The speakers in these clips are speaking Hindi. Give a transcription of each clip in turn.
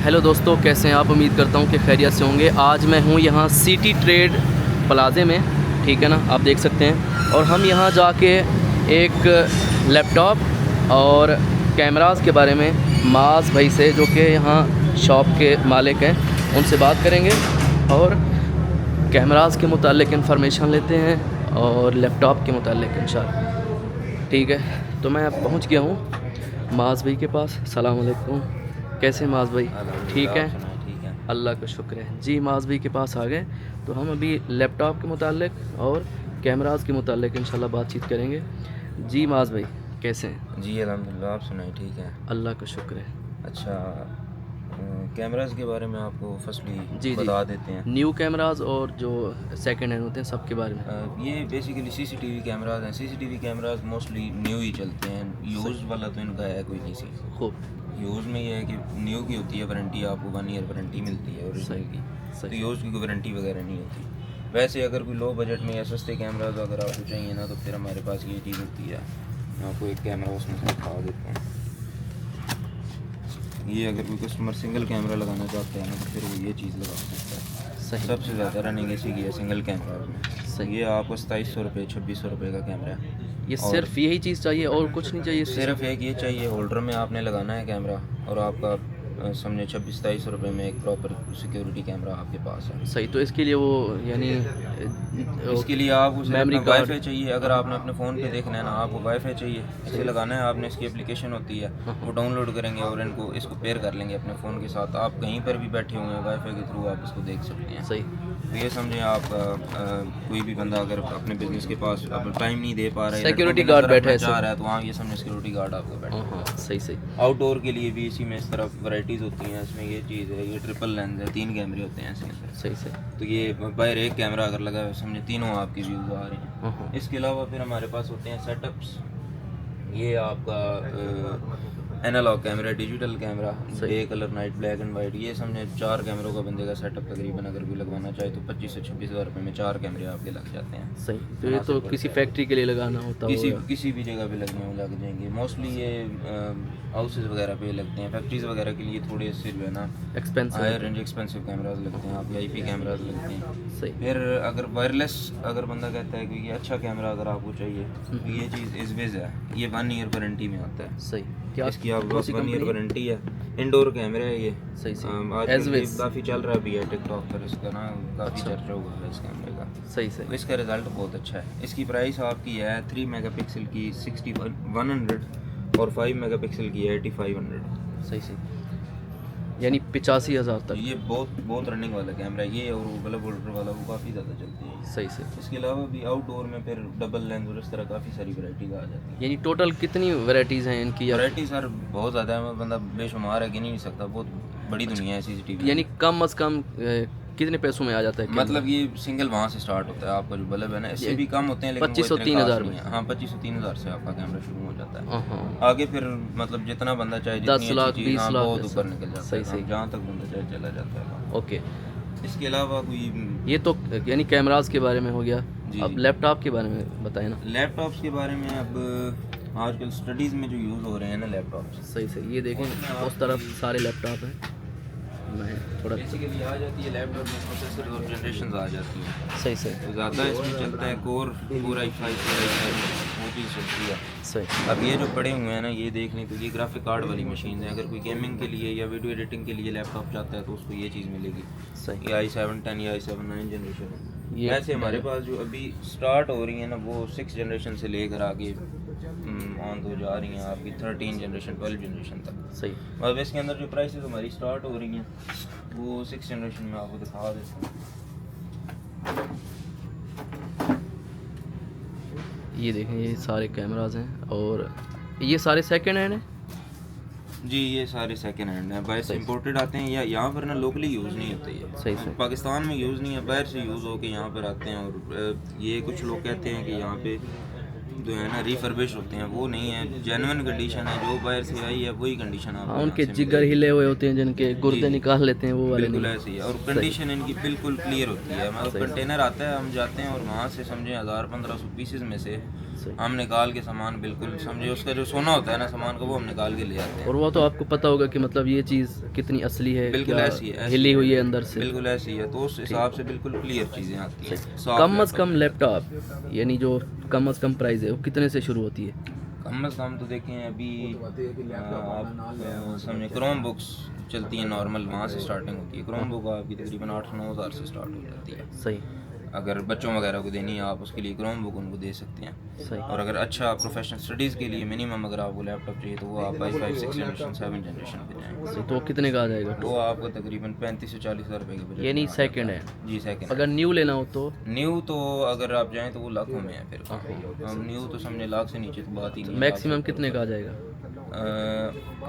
हेलो दोस्तों, कैसे हैं आप। उम्मीद करता हूं कि खैरियत से होंगे। आज मैं हूं यहां सिटी ट्रेड प्लाज़े में, ठीक है ना, आप देख सकते हैं। और हम यहां जाके एक लैपटॉप और कैमरास के बारे में मास भाई से, जो कि यहां शॉप के मालिक हैं, उनसे बात करेंगे और कैमरास के मुतालिक इन्फॉर्मेशन लेते हैं और लैपटॉप के मुतालिक इंशाल्लाह। ठीक है, तो मैं अब पहुंच गया हूं मास भाई के पास। सलाम अलैकुम, कैसे मास भाई? ठीक है, ठीक है। अल्लाह का शुक्र है जी। मास भाई के पास आ गए तो हम अभी लैपटॉप के मुतालिक और कैमरास के मुतालिक इंशाल्लाह बातचीत करेंगे। जी मास भाई, कैसे हैं? जी अल्हम्दुलिल्लाह, आप सुनाए? ठीक है। अल्लाह का शुक्र है। अच्छा, कैमरास के बारे में आपको फर्स्टली जी बता देते हैं। न्यू कैमरास और जो सेकंड हैंड होते हैं सब के बारे में। ये बेसिकली सीसीटीवी कैमरास हैं। सीसीटीवी कैमरास मोस्टली न्यू ही चलते हैं, यूज़ वाला तो इनका है कोई नहीं सी। खूब यूज़ में ये है कि न्यू की होती है वारंटी, आपको 1 ईयर वारंटी मिलती है ओरिजिनल की। तो यूज़ की कोई वारंटी वगैरह नहीं होती। वैसे अगर कोई लो बजट में या सस्ते कैमराज अगर आपको चाहिए ना, तो फिर हमारे पास ये चीज़ होती है। मैं आपको एक कैमरा उसमें से दिखा देता हूँ। ये अगर कोई कस्टमर सिंगल कैमरा लगाना चाहते हैं ना, तो फिर वो ये चीज़ लगा सकता है। सही। सबसे ज़्यादा रनिंग इसी की है सिंगल कैमरा में। सही। ये आपको 2700 रुपये 2600 रुपये का कैमरा है। ये सिर्फ यही चीज़ चाहिए और कुछ नहीं चाहिए? सिर्फ एक ये चाहिए, होल्डर में आपने लगाना है कैमरा, और आपका समझे 2600-2700 रुपये में एक प्रॉपर सिक्योरिटी कैमरा आपके पास है। सही। तो इसके लिए वो यानी इसके लिए आपको मेमोरी वाईफाई चाहिए। अगर आपने अपने फ़ोन पे देखना है ना, आपको वाईफाई चाहिए। इसे लगाना है आपने, इसकी एप्लीकेशन होती है, वो डाउनलोड करेंगे और इसको पेयर कर लेंगे अपने फ़ोन के साथ। आप कहीं पर भी बैठे हुए हैं, वाईफाई के थ्रू आप इसको देख सकते हैं। सही। तो ये समझें आप, कोई भी बंदा अगर अपने बिजनेस के पास अब टाइम नहीं दे पा रहा है, सिक्योरिटी गार्ड बैठा है, चाह रहा है, तो वहाँ ये समझे सिक्योरिटी गार्ड आपका बैठा है। हाँ, सही सही। आउटडोर के लिए भी इसी में इस तरफ वैरायटीज़ होती हैं। इसमें ये चीज़ है, ये ट्रिपल लेंस है, 3 कैमरे होते हैं इसके अंदर। सही सही। तो ये बाहर एक कैमरा अगर लगा है, समझे तीनों आपकी व्यूज़ आ रही हैं। हाँ। इसके अलावा फिर हमारे पास होते हैं सेटअप्स। ये आपका analog camera, digital camera, day colour, night, black and white. ये समझे 4 कैमरों का बंदे का सेटअप तकरीबन अगर कोई लगवाना चाहे तो 25 से 26 हज़ार रुपये में 4 कैमरे आपके लग जाते हैं। सही। तो ये तो किसी फैक्ट्री के लिए लगाना होता है? किसी भी जगह पे लगने लग जाएंगे। मोस्टली ये हाउसेज वगैरह पे लगते हैं। फैक्ट्रीज वगैरह के लिए थोड़े से जो है ना expensive, higher range expensive cameras लगते हैं, आप VIP कैमराज लगते हैं। सही। फिर अगर वायरलेस अगर बंदा कहता है कि ये अच्छा कैमरा अगर आपको चाहिए, तो ये चीज़ इज़विज़ है। ये 1 ईयर वारंटी में आता है। सही। क्या इसकी आपके पास 1 ईयर वारंटी है। इंडोर कैमरा है ये। सही सही। आजकल काफ़ी चल रहा भी है टिकटॉक पर इसका ना, काफ़ी चर्चा हुआ है इस कैमरे का। सही तो सही। इसका रिज़ल्ट बहुत अच्छा है। इसकी प्राइस आपकी है 3 मेगापिक्सल की 6100 और 5 मेगापिक्सल की है 8500। सही सही। यानी 85,000 तक। ये बहुत रनिंग वाला कैमरा है ये, और वो बल्ब होल्डर वाला वो काफ़ी ज़्यादा चलती है। सही सही। इसके अलावा भी आउटडोर में फिर डबल लेंस और इस तरह काफ़ी सारी वैरायटीज आ जाती है। यानी टोटल कितनी वैरायटीज़ हैं इनकी? वैरायटी सर बहुत ज़्यादा है, बंदा बेशुमार है, गिन ही नहीं सकता। बहुत बड़ी दुनिया है CCTV। यानी कम अज़ कम कितने पैसों में आ जाता है? मतलब ये सिंगल वहाँ से स्टार्ट होता है। आपका जो बल्ब है ना, इससे भी कम होते हैं, लेकिन 2500-3000 में। हाँ, 2500-3000 से आपका कैमरा शुरू हो जाता है। हाँ। आगे फिर मतलब जितना बंदा चाहे, 10 लाख 20 लाख बहुत ऊपर निकल जाता है। सही। जहाँ तक बंदा चाहे चला जाता है। ओके। इसके अलावा कोई, ये तो यानी कैमरास के बारे में हो गया। जी। अब लैपटॉप के बारे में बताएं ना। लैपटॉप्स के बारे में अब आजकल स्टडीज़ में जो यूज़ हो रहे हैं ना लैपटॉप, सही सही। ये देखें, उस तरफ सारे लैपटॉप हैं। मैं थोड़ा बेसिकली आ जाती है लैपटॉप में प्रोसेसर और जनरेशन आ जाती है। सही सही। तो ज़्यादा इसमें चलता है कोर i5 वो चीज़ चलती है। सही। अब ये जो पड़े हुए हैं ना, ये देख लें तो ये ग्राफिक कार्ड वाली मशीन है। अगर कोई गेमिंग के लिए या वीडियो एडिटिंग के लिए लैपटॉप चाहता है तो उसको ये चीज़ मिलेगी। सही। ये i7-10 या i7 9 जनरेशन है। ये ऐसे हमारे पास जो अभी स्टार्ट हो रही है ना, वो 6 जनरेशन से लेकर आगे ऑन तो जा रही हैं आपकी 13 जनरेशन 12 जनरेशन तक। सही। अब इसके अंदर जो प्राइसेस हमारी स्टार्ट हो रही हैं वो 6 जनरेशन में आपको दिखा देता हूँ। ये देखें, ये सारे कैमराज हैं और ये सारे सेकंड हैंड हैं। जी, ये सारे सेकंड हैंड हैं, बाहर से इंपोर्टेड आते हैं, या यहाँ पर ना लोकली यूज़ नहीं होते। ये सही सही। पाकिस्तान में यूज़ नहीं है, बाहर से यूज़ हो के यहाँ पर आते हैं। और ये कुछ लोग कहते हैं कि यहाँ पे जो है ना रिफर्बिश होते हैं, वो नहीं है, जेन्युइन कंडीशन है। जो बाहर से आई है वही कंडीशन आप, हाँ, उनके जिगर हिले हुए होते हैं, जिनके गुर्दे निकाल लेते हैं, वो वाले बिल्कुल नहीं। ऐसे ही है। और कंडीशन इनकी बिल्कुल क्लियर होती है। मतलब कंटेनर आता है, हम जाते हैं और वहाँ से समझे 1000-1500 पीसेस में से सही। हम निकाल के सामान बिल्कुल समझे, उसका जो सोना होता है ना सामान का, वो हम निकाल के ले आते हैं। और वो तो आपको पता होगा कि मतलब ये चीज़ कितनी असली है, बिल्कुल क्या ऐसी है, हिली हुई है अंदर से। बिल्कुल ऐसी है, तो उस हिसाब से बिल्कुल क्लियर चीज़ें आती हैं। साफ कम अज़ लैपटॉप। कम लैपटॉप यानी जो कम अज़ कम प्राइस है वो कितने से शुरू होती है? कम अज़ कम तो देखें अभी आप समझे क्रोम बुक्स चलती हैं नॉर्मल, वहाँ से स्टार्टिंग होती है। क्रोम बुक आपकी तकरीबन 8-9 हज़ार से स्टार्ट हो जाती है। सही अगर बच्चों वगैरह को देनी है आप उसके लिए क्रोम बुक उनको दे सकते हैं। सही। और अगर अच्छा प्रोफेशनल स्टडीज़ के लिए मिनिमम अगर आपको लैपटॉप चाहिए तो वो आप i5 6 जनरेशन 7 जनरेशन पे जाएंगे, सही, तो कितने का आ जाएगा? वो आपको तकरीबन 35 से 40 हज़ार रुपये के बजट यानी में आ सेकंड जाता है। जी सेकंड। अगर न्यू लेना हो तो न्यू तो अगर आप जाएं तो वो लाखों में है, फिर हम न्यू तो समझे लाख से नीचे तो बात ही नहीं है। मैक्सिमम कितने का आ जाएगा?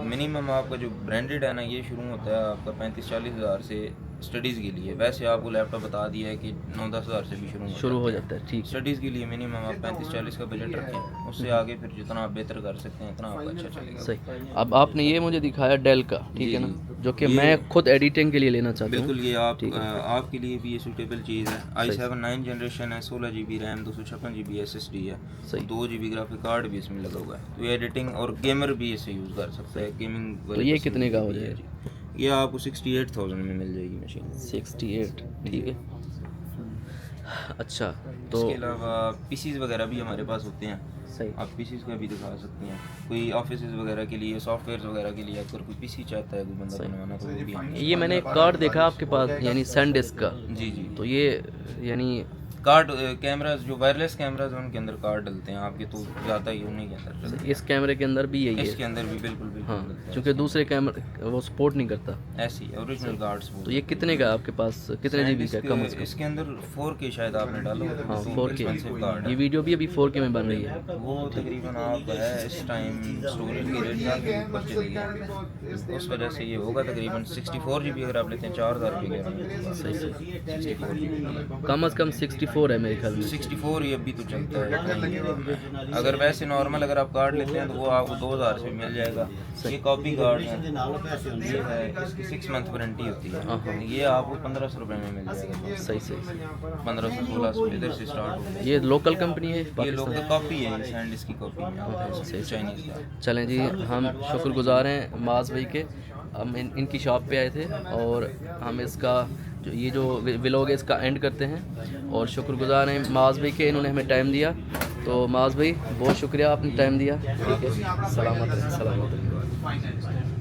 मिनिमम आपका जो ब्रांडेड है ना ये शुरू होता है आपका 35-40 हज़ार से स्टडीज़ के लिए। वैसे आपको लैपटॉप बता दिया है कि 9-10 हज़ार से भी शुरू हो जाता है। ठीक है, स्टडीज़ के लिए मिनिमम आप 35-40 का बजट रखें, उससे आगे फिर जितना आप बेहतर कर सकते हैं उतना आपका अच्छा चलेगा। सही। अब आपने ये मुझे दिखाया डेल का, ठीक है ना, जो कि मैं खुद एडिटिंग के लिए लेना चाहता हूँ। बिल्कुल ये आपके लिए भी ये सूटेबल चीज़ है। i7 9 जनरेशन है, 16 GB रैम, 256 GB SSD है, सही। 2 GB ग्राफिक कार्ड भी इसमें लगा हुआ है, तो ये एडिटिंग और गेमर भी इसे यूज़ कर सकता है। गेमिंग तो ये कितने का हो जाएगा? ये आपको 68,000 में मिल जाएगी मशीन। 68, ठीक है। अच्छा, तो इसके अलावा पीसीज वगैरह भी हमारे पास होते हैं, सही। आप पीसीज का भी दिखा सकते हैं। कोई ऑफिस वगैरह के लिए, सॉफ्टवेयर वगैरह के लिए अगर कोई पीसी चाहता है कोई बंदा बनवाना तो वो भी हम ये मैंने एक कार्ड देखा आपके पास, यानी सैनडिस्क का, जी जी। तो ये यानी कार्ड कैमराज जो वायरलेस कैमराज हैं उनके अंदर कार्ड डलते हैं आपके, तो ज़्यादा ही उन्हीं के अंदर डलते हैं। इस कैमरे के अंदर भी यही है? इसके अंदर भी बिल्कुल बिल्कुल हाँ, डलते हैं। क्योंकि दूसरे कैमरे वो सपोर्ट नहीं करता। ऐसी ओरिजिनल कार्ड्स। तो ये कितने का है आपके पास, कितने जीबी का कम से कम? इसके अंदर 4K शायद आपने डाला हो, हाँ, तो 4K। expensive कार्ड ये है। वीडियो भी अभी 4K में बन रही है। वो तकरीबन आप है इस टाइम स्टोरेज की रेट काफ़ी ऊपर चली गई, उस वजह से ये होगा तकरीबन 64 GB अगर आप लेते हैं 4,000 रुपये का। सही सही। 64 GB कम से कम 64 है मेरे ख्याल में। 64 ये अभी तो चलता है कहीं। अगर वैसे नॉर्मल अगर आप कार्ड लेते हैं तो वो आपको 2,000 से मिल जाएगा। ये कॉपी कार्ड है, ये है, इसकी 6 मंथ वारंटी होती है, ये आपको 1,500 रुपये में मिल जाएगा। सही सही। 1500-1600 इधर से स्टार्ट होता है। ये लोकल कंपनी है ये पाकिस्तान? लोकल कॉपी है, सैंडिस्क की कॉपी है चाइनीज़ का। चलें जी, हम शुक्रगुज़ार हैं माज भाई के। हम इनकी शॉप पे आए थे और हम इसका ये जो व्लॉग है इसका एंड करते हैं, और शुक्रगुज़ार हैं माज भाई के, इन्होंने हमें टाइम दिया। तो माज भाई बहुत शुक्रिया, आपने टाइम दिया। ठीक है, सलामत रहें, सलामत रहें।